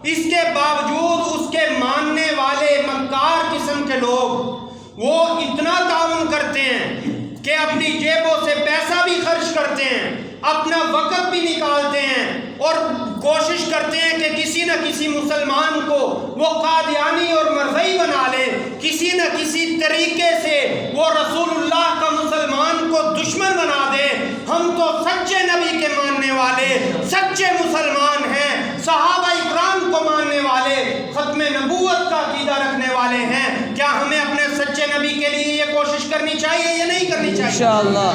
اس کے باوجود اس کے ماننے والے مکار قسم کے لوگ وہ اتنا تعاون کرتے ہیں کہ اپنی جیبوں سے پیسہ بھی خرچ کرتے ہیں، اپنا وقت بھی نکالتے ہیں اور کوشش کرتے ہیں کہ کسی نہ کسی مسلمان کو وہ قادیانی اور مرزئی بنا لے، کسی نہ کسی طریقے سے وہ رسول اللہ کا مسلمان کو دشمن بنا دے۔ ہم تو سچے نبی کے ماننے والے سچے مسلمان ہیں، صحابہ اکرام کو ماننے والے، ختم نبوت کا عقیدہ رکھنے والے ہیں۔ کیا ہمیں اپنے سچے نبی کے لیے یہ کوشش کرنی چاہیے یا نہیں کرنی چاہیے؟ انشاءاللہ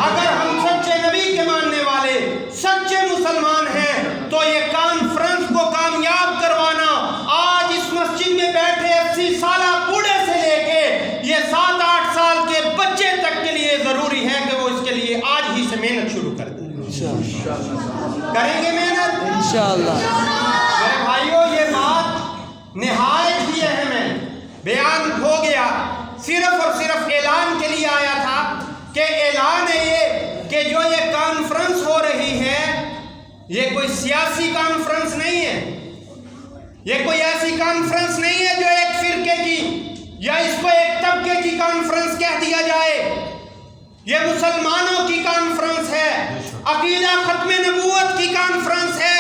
اگر ہم سچے نبی کے ماننے والے سچے مسلمان ہیں تو یہ کانفرنس کو کامیاب کروانا آج اس مسجد میں بیٹھے 80 سالہ بوڑھے سے لے کے یہ 7-8 سال کے بچے تک کے لیے ضروری ہے کہ وہ اس کے لیے آج ہی سے محنت شروع کر دیں۔ کریں گے محنت انشاءاللہ۔ میرے بھائیوں، یہ بات نہایت ہی اہم ہے، بیان ہو گیا، صرف اور صرف اعلان کے لیے آیا تھا کہ اعلان ہے یہ کہ جو یہ کانفرنس ہو رہی ہے یہ کوئی سیاسی کانفرنس نہیں ہے، یہ کوئی ایسی کانفرنس نہیں ہے جو ایک فرقے کی یا اس کو ایک طبقے کی کانفرنس کہہ دیا جائے۔ یہ مسلمانوں کی کانفرنس ہے، عقیدہ ختم نبوت کی کانفرنس ہے،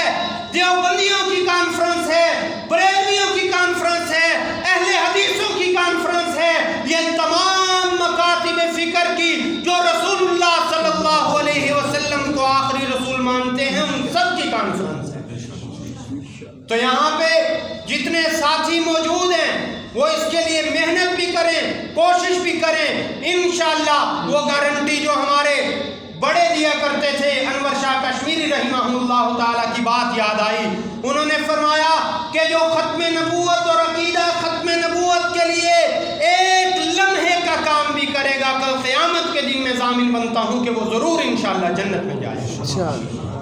دیوبندیوں کی کانفرنس ہے، بریلویوں کی کانفرنس ہے، اہل حدیثوں کی کانفرنس ہے۔ یہ تمام مکاتب فکر کی جو رسول اللہ صلی اللہ علیہ وسلم کو آخری رسول مانتے ہیں ان سب کی کانفرنس ہے۔ تو یہاں پہ جتنے ساتھی موجود ہیں وہ اس کے لیے محنت بھی کریں، کوشش بھی کریں، انشاءاللہ وہ گارنٹی جو ہمارے بڑے دیا کرتے تھے، انور شاہ کشمیری رحمہ اللہ تعالیٰ کی بات یاد آئی۔ انہوں نے فرمایا کہ جو ختم نبوت اور عقیدہ ختم نبوت کے لیے ایک لمحے کا کام بھی کرے گا، کل قیامت کے دن میں ضامن بنتا ہوں کہ وہ ضرور انشاءاللہ جنت میں جائے گا۔